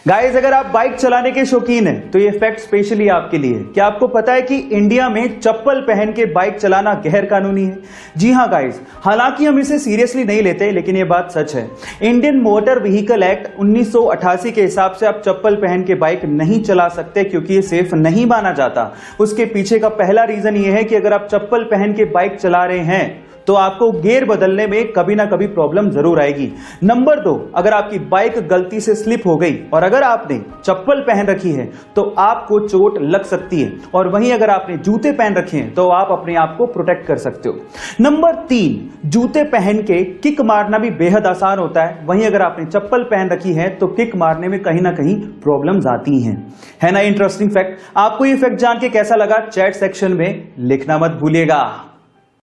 Guys, अगर आप bike चलाने के शौकीन हैं तो ये फैक्ट स्पेशली आपके लिए है। क्या आपको पता है कि इंडिया में चप्पल पहन के बाइक चलाना गैर कानूनी है? जी हां गाइस, हालांकि हम इसे सीरियसली नहीं लेते, लेकिन ये बात सच है। इंडियन मोटर व्हीकल एक्ट 1988 के हिसाब से आप चप्पल पहन के बाइक नहीं चला सकते, क्योंकि ये सेफ नहीं माना जाता। उसके पीछे का पहला रीजन ये है कि अगर आप चप्पल पहन के बाइक चला रहे हैं तो आपको गियर बदलने में कभी ना कभी प्रॉब्लम जरूर आएगी। नंबर 2, अगर आपकी बाइक गलती से स्लिप हो गई और अगर आपने चप्पल पहन रखी है तो आपको चोट लग सकती है, और वहीं अगर आपने जूते पहन रखे हैं तो आप अपने आप को प्रोटेक्ट कर सकते हो। नंबर 3, जूते पहन के किक मारना भी बेहद आसान होता है, वहीं अगर आपने चप्पल पहन रखी है तो किक मारने में कहीं ना कहीं प्रॉब्लम्स आती हैं। है ना इंटरेस्टिंग फैक्ट? आपको ये फैक्ट जान के कैसा लगा, चैट सेक्शन में लिखना मत भूलिएगा।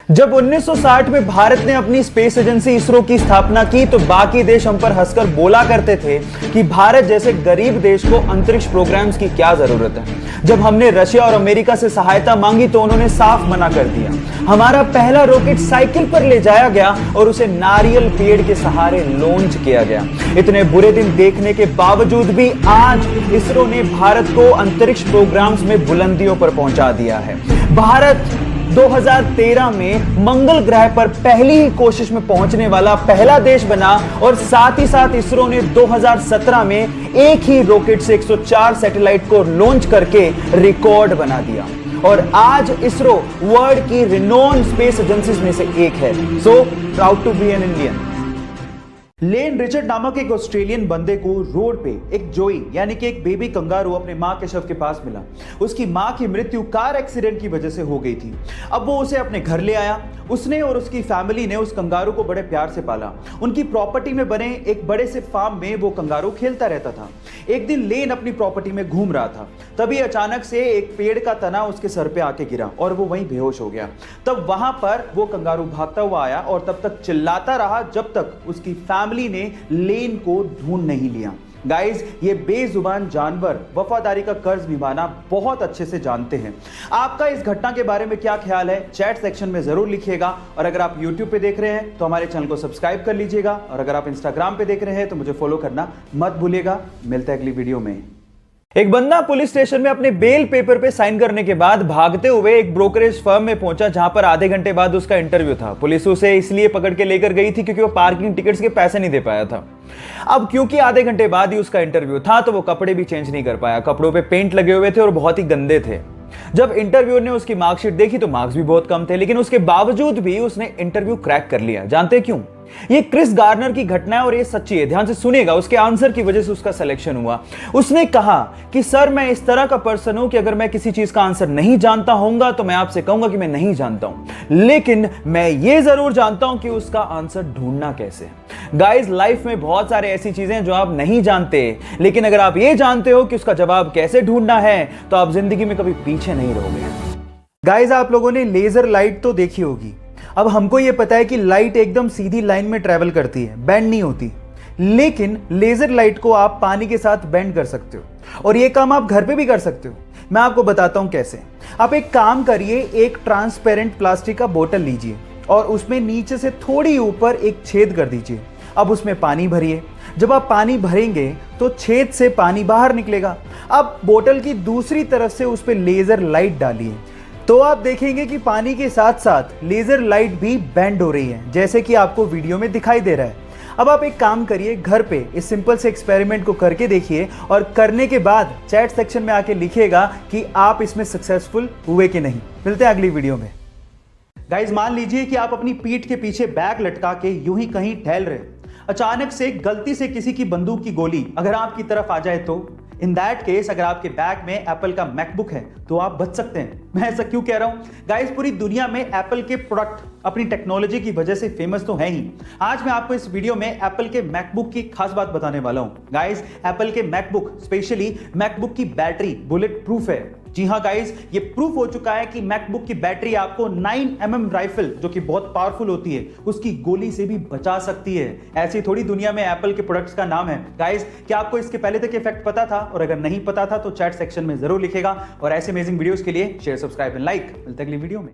जब 1960 में भारत ने अपनी स्पेस एजेंसी इसरो की स्थापना की तो बाकी देश हम पर हंसकर बोला करते थे कि भारत जैसे गरीब देश को अंतरिक्ष प्रोग्राम्स की क्या जरूरत है। जब हमने रशिया और अमेरिका से सहायता मांगी तो उन्होंने साफ मना कर दिया। हमारा पहला रॉकेट साइकिल पर ले जाया गया और उसे नारियल पेड़ के सहारे लॉन्च किया गया। इतने बुरे दिन देखने के बावजूद भी आज इसरो ने भारत को अंतरिक्ष प्रोग्राम्स में बुलंदियों पर पहुंचा दिया है। भारत 2013 में मंगल ग्रह पर पहली ही कोशिश में पहुंचने वाला पहला देश बना, और साथ ही साथ इसरो ने 2017 में एक ही रॉकेट से 104 सैटेलाइट को लॉन्च करके रिकॉर्ड बना दिया। और आज इसरो वर्ल्ड की रिनोन स्पेस एजेंसीज में से एक है। So proud to be an Indian. Len Richard नामक एक ऑस्ट्रेलियन बंदे को रोड पे एक जोई यानी कि एक बेबी कंगारू अपने मां के शव के पास मिला। उसकी मां की मृत्यु कार एक्सीडेंट की वजह से हो गई थी। अब वो उसे अपने घर ले आया। उसने और उसकी फैमिली ने उस कंगारू को बड़े प्यार से पाला। उनकी प्रॉपर्टी में बने एक बड़े से फार्म में वो कंगारू खेलता रहता था। एक दिन लेन अपनी प्रॉपर्टी में घूम रहा था, तभी अचानक से एक पेड़ का तना उसके सर पे आके गिरा और वो वहीं बेहोश हो गया। तब वहां पर वो कंगारू भागता हुआ आया और तब तक चिल्लाता रहा जब तक उसकी फैमिली ने लेन को ढूंढ नहीं लिया। गाइस, ये बेजुबान जानवर वफादारी का कर्ज निभाना बहुत अच्छे से जानते हैं। आपका इस घटना के बारे में क्या ख्याल है, चैट सेक्शन में जरूर लिखिएगा। और अगर आप YouTube पे देख रहे हैं तो हमारे चैनल को सब्सक्राइब कर लीजिएगा, और अगर आप Instagram पे देख रहे हैं तो मुझे फॉलो करना मत भूलिएगा। मिलते हैं अगली वीडियो में। एक बंदा पुलिस स्टेशन में अपने बेल पेपर पे साइन करने के बाद भागते हुए एक ब्रोकरेज फर्म में पहुंचा, जहां पर आधे घंटे बाद उसका इंटरव्यू था। पुलिस उसे इसलिए पकड़ के लेकर गई थी क्योंकि वो पार्किंग टिकट्स के पैसे नहीं दे पाया था। अब क्योंकि आधे घंटे बाद ही उसका इंटरव्यू था तो वो कपड़े भी चेंज नहीं कर पाया। कपड़ों पे पेंट लगे हुए थे और बहुत ही गंदे थे। जब इंटरव्यूअर ने उसकी मार्कशीट देखी तो मार्क्स भी बहुत कम थे, लेकिन उसके बावजूद भी उसने इंटरव्यू क्रैक कर लिया। जानते क्यों? ये क्रिस गार्नर की घटना है और ये सच्ची है। ध्यान से सुनिएगा, उसके आंसर की वजह से उसका सिलेक्शन हुआ। उसने कहा कि सर, मैं इस तरह का पर्सन हूं कि अगर मैं किसी चीज का आंसर नहीं जानता होऊंगा तो मैं आपसे कहूंगा कि मैं नहीं जानता हूं, लेकिन मैं ये जरूर जानता हूं कि उसका आंसर ढूंढना कैसे। गाइस, लाइफ में बहुत सारे ऐसी चीजें जो आप नहीं जानते, लेकिन अगर आप ये जानते हो कि उसका जवाब कैसे ढूंढना है तो आप जिंदगी में कभी पीछे नहीं रहोगे। गाइस, आप लोगों ने लेजर लाइट तो देखी होगी। अब हमको यह पता है कि लाइट एकदम सीधी लाइन में ट्रेवल करती है, बेंड नहीं होती, लेकिन लेजर लाइट को आप पानी के साथ बेंड कर सकते हो, और यह काम आप घर पे भी कर सकते हो। मैं आपको बताता हूं कैसे। आप एक काम करिए, एक ट्रांसपेरेंट प्लास्टिक का बोतल लीजिए और उसमें नीचे से थोड़ी ऊपर एक छेद कर दीजिए। अब उसमें पानी भरिए। जब आप पानी भरेंगे तो छेद से पानी बाहर निकलेगा। अब बोतल की दूसरी तरफ से उस पर लेजर लाइट डालिए तो आप देखेंगे कि पानी के साथ साथ लेजर लाइट भी बेंड हो रही है, जैसे कि आपको वीडियो में दिखाई दे रहा है। अब आप एक काम करिए, घर पे इस सिंपल से एक्सपेरिमेंट को करके देखिए, और करने के बाद चैट सेक्शन में आके लिखिएगा कि आप इसमें सक्सेसफुल हुए कि नहीं। मिलते हैं अगली वीडियो में। गाइस, मान लीजिए कि आप अपनी पीठ के पीछे बैग लटका के यूं ही कहीं टहल रहे, अचानक से गलती से किसी की बंदूक की गोली अगर आपकी तरफ आ जाए तो इन दैट केस अगर आपके बैग में एप्पल का मैकबुक है तो आप बच सकते हैं। मैं ऐसा क्यों कह रहा हूं? गाइस, पूरी दुनिया में एप्पल के प्रोडक्ट अपनी टेक्नोलॉजी की वजह से फेमस तो है ही। आज मैं आपको इस वीडियो में एप्पल के मैकबुक की खास बात बताने वाला हूं। गाइस, एप्पल के मैकबुक, स्पेशली मैकबुक की बैटरी बुलेट प्रूफ है। जी हां गाइस, ये प्रूफ हो चुका है कि मैकबुक की बैटरी आपको 9mm राइफल, जो कि बहुत पावरफुल होती है, उसकी गोली से भी बचा सकती है। ऐसी थोड़ी दुनिया में एप्पल के प्रोडक्ट्स का नाम है। गाइस, क्या आपको इसके पहले तक इफेक्ट पता था? और अगर नहीं पता था तो चैट सेक्शन में जरूर लिखेगा। और ऐसे अमेजिंग वीडियोस के लिए शेयर, सब्सक्राइब एंड लाइक। मिलते हैं अगली वीडियो में।